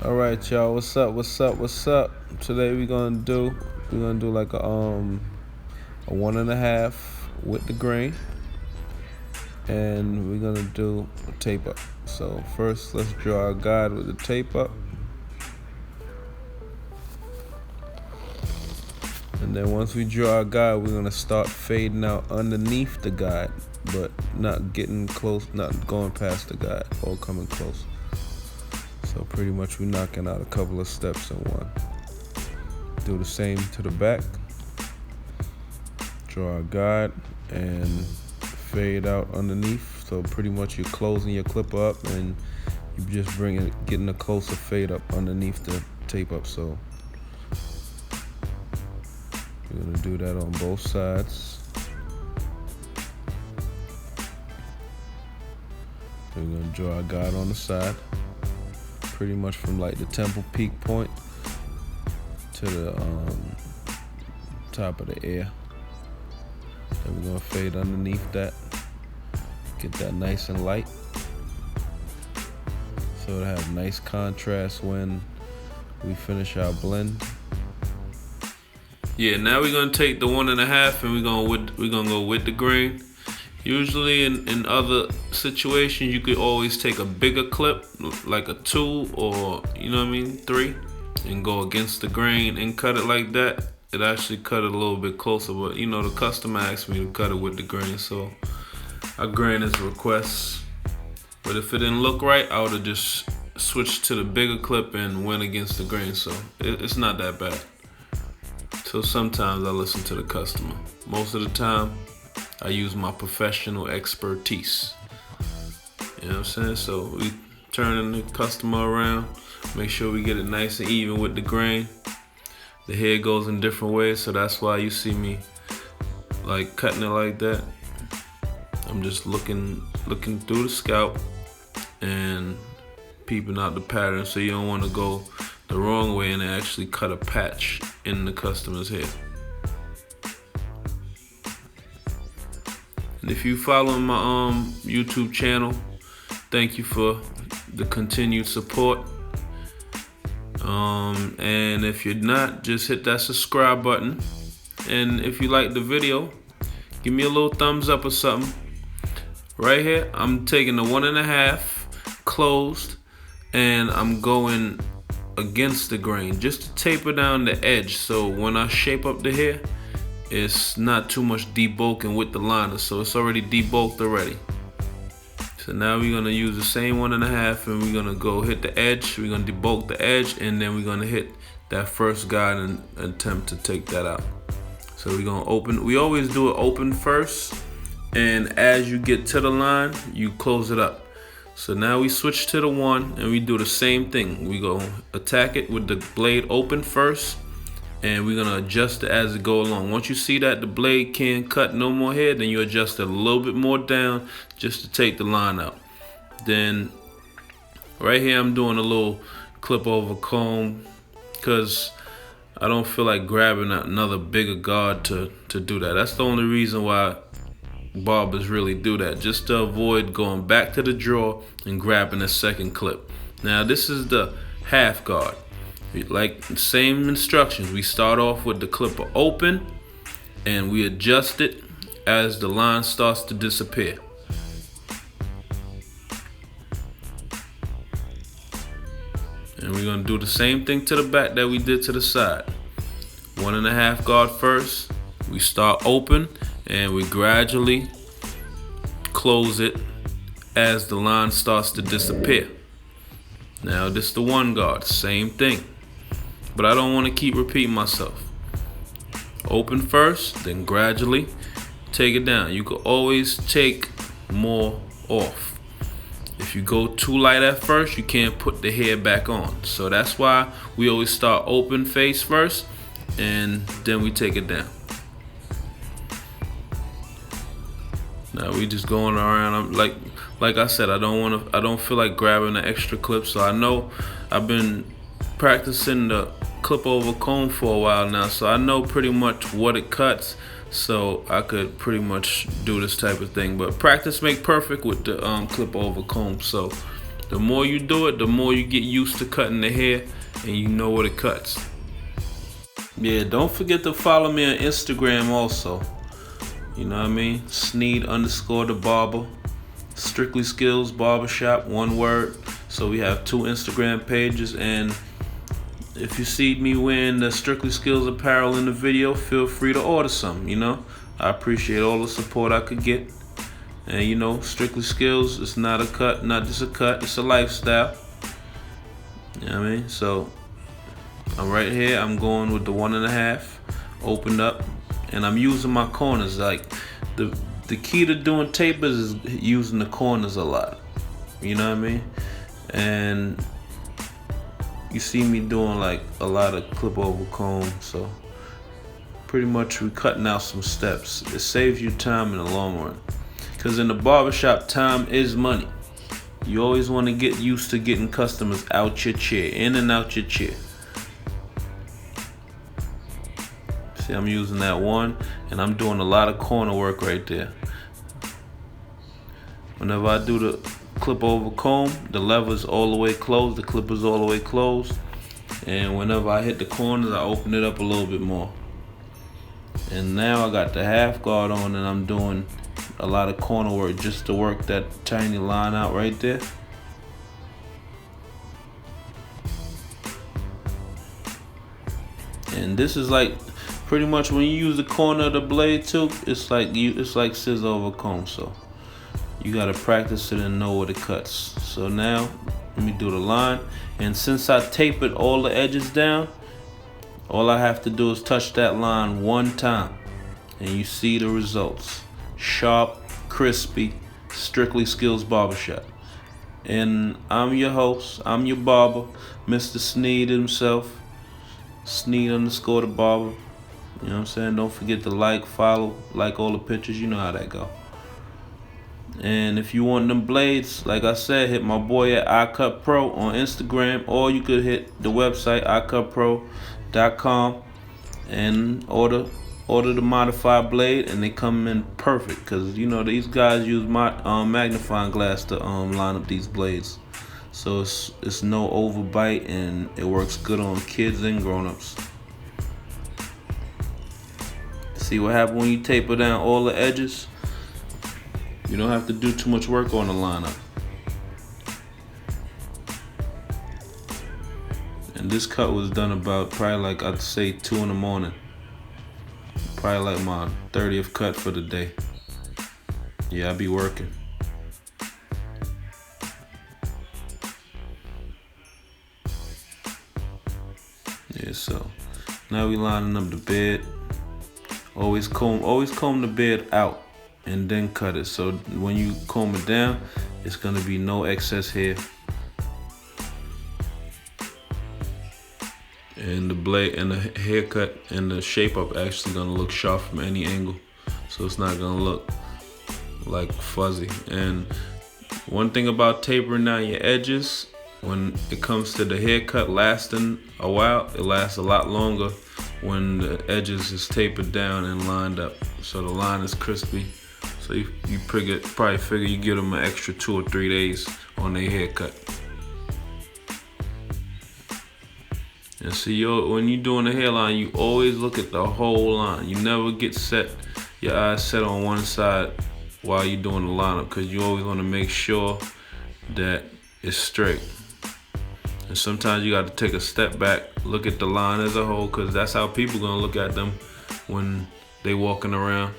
All right, y'all. What's up? Today we're gonna do like a 1.5 with the grain, and we're gonna do a tape up. So first, let's draw our guide with the tape up, and then once we draw our guide, we're gonna start fading out underneath the guide, but not getting close, not going past the guide or coming close. So pretty much we're knocking out a couple of steps in one. Do the same to the back. Draw a guide and fade out underneath. So pretty much you're closing your clipper up and you just getting a closer fade up underneath the tape up. So we're gonna do that on both sides. We're gonna draw a guide on the side, pretty much from like the temple peak point to the top of the ear. Then we're gonna fade underneath that, get that nice and light, so it'll have nice contrast when we finish our blend. Yeah, now we're gonna take the 1.5 and we're gonna go with the grain. Usually in other situations, you could always take a bigger clip, like a 2 or 3, and go against the grain and cut it like that. It actually cut it a little bit closer, but the customer asked me to cut it with the grain, so I granted his request. But if it didn't look right, I would have just switched to the bigger clip and went against the grain, so it's not that bad. So sometimes I listen to the customer. Most of the time, I use my professional expertise. You know what I'm saying? So we turning the customer around, make sure we get it nice and even with the grain. The hair goes in different ways, so that's why you see me like cutting it like that. I'm just looking through the scalp and peeping out the pattern, so you don't want to go the wrong way and actually cut a patch in the customer's hair. And if you follow my YouTube channel, thank you for the continued support. And if you're not, just hit that subscribe button. And if you like the video, give me a little thumbs up or something. Right here, I'm taking the 1.5 closed, and I'm going against the grain just to taper down the edge. So when I shape up the hair, it's not too much debulking with the liner, so it's already debulked already. So now we're gonna use the same 1.5 and we're gonna go hit the edge. We're gonna debulk the edge, and then we're gonna hit that first guide and attempt to take that out. So we're gonna open. We always do it open first, and as you get to the line, you close it up. So now we switch to the 1 and we do the same thing. We go attack it with the blade open first, and we're gonna adjust it as it go along. Once you see that the blade can't cut no more hair, then you adjust it a little bit more down just to take the line out. Then right here I'm doing a little clip over comb because I don't feel like grabbing another bigger guard to do that. That's the only reason why barbers really do that, just to avoid going back to the drawer and grabbing a second clip. Now this is the half guard. Like same instructions, we start off with the clipper open and we adjust it as the line starts to disappear. And we're gonna do the same thing to the back that we did to the side. 1.5 guard first, we start open and we gradually close it as the line starts to disappear. Now this is the 1 guard, same thing. But I don't want to keep repeating myself. Open first, then gradually take it down. You can always take more off. If you go too light at first, you can't put the hair back on. So that's why we always start open face first, and then we take it down. Now we just going around. I'm like I said, I don't feel like grabbing an extra clip. So I know I've been practicing the clip over comb for a while now, so I know pretty much what it cuts, so I could pretty much do this type of thing. But practice make perfect with the clip over comb, so The more you do it, the more you get used to cutting the hair and you know what it cuts. Yeah, don't forget to follow me on Instagram also. You know what I mean? Sneed_the barber. Strictly Skills Barbershop, one word. So we have 2 Instagram pages, and if you see me wearing the Strictly Skills apparel in the video, feel free to order some, you know. I appreciate all the support I could get. And you know, Strictly Skills, it's not a cut, not just a cut, it's a lifestyle. You know what I mean? So I'm right here, I'm going with the 1.5, opened up, and I'm using my corners. Like the key to doing tapers is using the corners a lot. You know what I mean? And you see me doing like a lot of clip over comb, so pretty much we're cutting out some steps. It saves you time in the long run. Because in the barbershop, time is money. You always want to get used to getting customers out your chair, in and out your chair. See, I'm using that one, and I'm doing a lot of corner work right there. Whenever I do the clip over comb, the lever's all the way closed, the clipper's all the way closed. And whenever I hit the corners, I open it up a little bit more. And now I got the half guard on, and I'm doing a lot of corner work just to work that tiny line out right there. And this is like pretty much when you use the corner of the blade too, it's like scissor over comb. So you gotta practice it and know what it cuts. So now let me do the line, and since I tapered all the edges down, all I have to do is touch that line one time, and you see the results. Sharp, crispy, Strictly Skills Barbershop. And I'm your host, I'm your barber, Mr. Sneed himself, Sneed_the barber. You know what I'm saying? Don't forget to like, follow, like all the pictures, you know how that go. And if you want them blades, like I said, hit my boy at iCutPro on Instagram, or you could hit the website icutpro.com and order the modified blade, and they come in perfect, because you know these guys use my magnifying glass to line up these blades, so it's no overbite, and it works good on kids and grown-ups. See what happens when you taper down all the edges? You don't have to do too much work on the lineup. And this cut was done about probably like I'd say 2 in the morning. Probably like my 30th cut for the day. Yeah, I be working. Yeah, so now we lining up the bed. Always comb the bed out and then cut it. So when you comb it down, it's gonna be no excess hair. And the blade and the haircut and the shape up actually gonna look sharp from any angle. So it's not gonna look like fuzzy. And one thing about tapering down your edges, when it comes to the haircut lasting a while, it lasts a lot longer when the edges is tapered down and lined up. So the line is crispy. So you probably figure you give them an extra 2 or 3 days on their haircut. And see, when you're doing the hairline, you always look at the whole line. You never get your eyes set on one side while you're doing the lineup, because you always want to make sure that it's straight. And sometimes you got to take a step back, look at the line as a whole, because that's how people are going to look at them when they walking around.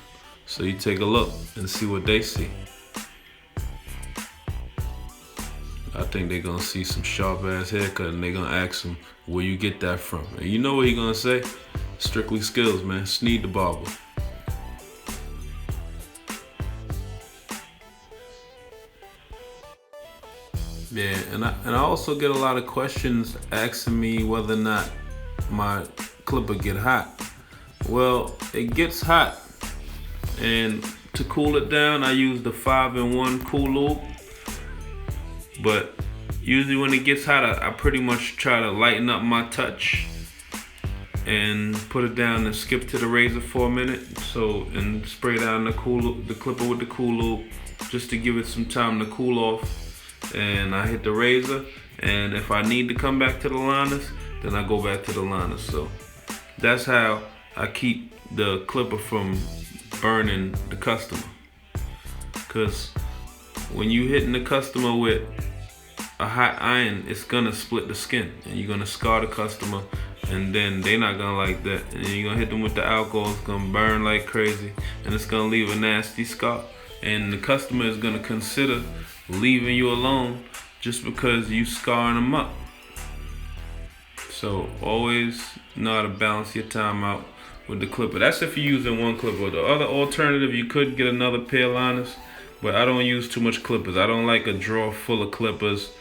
So you take a look and see what they see. I think they're going to see some sharp ass haircut, and they're going to ask him, where you get that from? And you know what he's going to say? Strictly Skills, man. Sneed the barber. Yeah, and I also get a lot of questions asking me whether or not my clipper get hot. Well, it gets hot, and to cool it down, I use the 5-in-1 cool lube. But usually when it gets hot, I pretty much try to lighten up my touch and put it down and skip to the razor for a minute. And spray down the clipper with the cool lube, just to give it some time to cool off. and I hit the razor. And if I need to come back to the liners, then I go back to the liners. So that's how I keep the clipper from burning the customer. Cause when you hitting the customer with a hot iron, it's gonna split the skin, and you're gonna scar the customer, and then they're not gonna like that. And then you're gonna hit them with the alcohol, it's gonna burn like crazy, and it's gonna leave a nasty scar. And the customer is gonna consider leaving you alone just because you scarring them up. So always know how to balance your time out with the clipper. That's if you're using one clipper. The other alternative, you could get another pair of liners, but I don't use too much clippers. I don't like a drawer full of clippers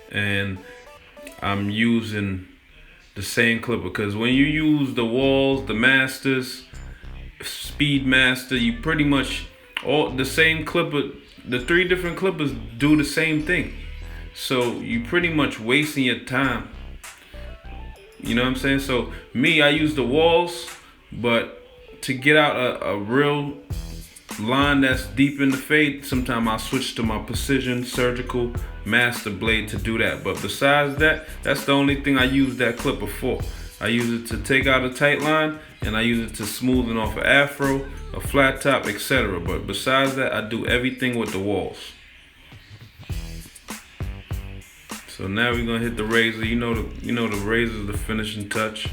and I'm using the same clipper, because when you use the Walls, the Masters, Speedmaster, you pretty much all the same clipper. The 3 different clippers do the same thing, so you pretty much wasting your time. You know what I'm saying? So me, I use the Walls, but to get out a real line that's deep in the fade, sometimes I'll switch to my Precision Surgical Master Blade to do that. But besides that, that's the only thing I use that clipper for. I use it to take out a tight line, and I use it to smoothen off an afro, a flat top, etc. But besides that, I do everything with the Walls. So now we're gonna hit the razor. You know the razor is the finishing touch.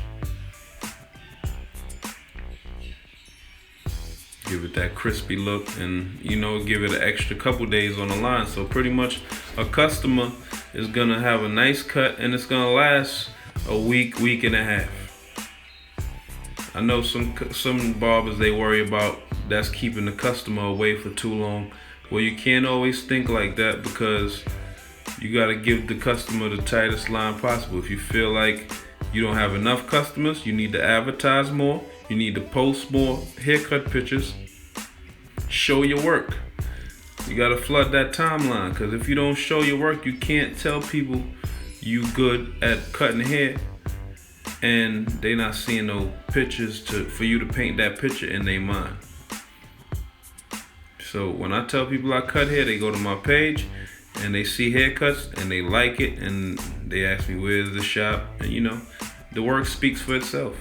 Give it that crispy look, and give it an extra couple days on the line. So pretty much a customer is gonna have a nice cut, and it's gonna last a week and a half. I know some barbers, they worry about that's keeping the customer away for too long. Well, you can't always think like that, because you gotta give the customer the tightest line possible. If you feel like you don't have enough customers, you need to advertise more. You need to post more haircut pictures. Show your work. You gotta flood that timeline, because if you don't show your work, you can't tell people you good at cutting hair, and they not seeing no pictures for you to paint that picture in their mind. So when I tell people I cut hair, they go to my page and they see haircuts and they like it, and they ask me where's the shop, and the work speaks for itself.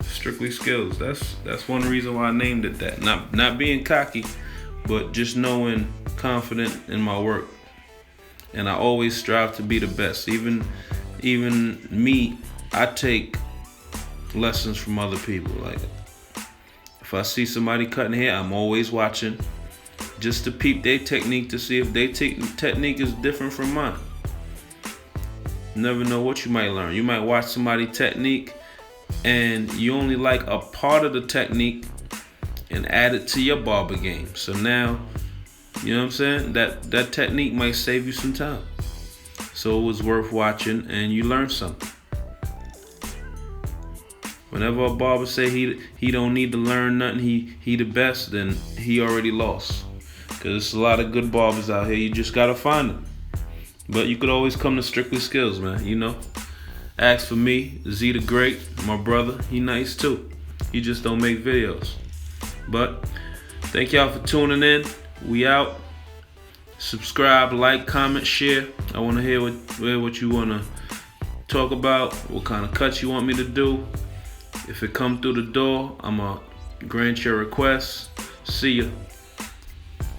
Strictly Skills. That's one reason why I named it that. Not being cocky, but just knowing confident in my work. And I always strive to be the best. Even me, I take lessons from other people. Like if I see somebody cutting hair, I'm always watching just to peep their technique, to see if their technique is different from mine. Never know what you might learn. You might watch somebody's technique and you only like a part of the technique and add it to your barber game. So now, you know what I'm saying? That technique might save you some time. So it was worth watching, and you learn something. Whenever a barber say he don't need to learn nothing, he the best, then he already lost. Cause there's a lot of good barbers out here. You just gotta find them. But you could always come to Strictly Skills, man. Ask for me, Z the Great, my brother. He nice too. He just don't make videos. But thank y'all for tuning in. We out. Subscribe, like, comment, share. I want to hear what you want to talk about, what kind of cuts you want me to do. If it come through the door, I'm going to grant your request. See ya.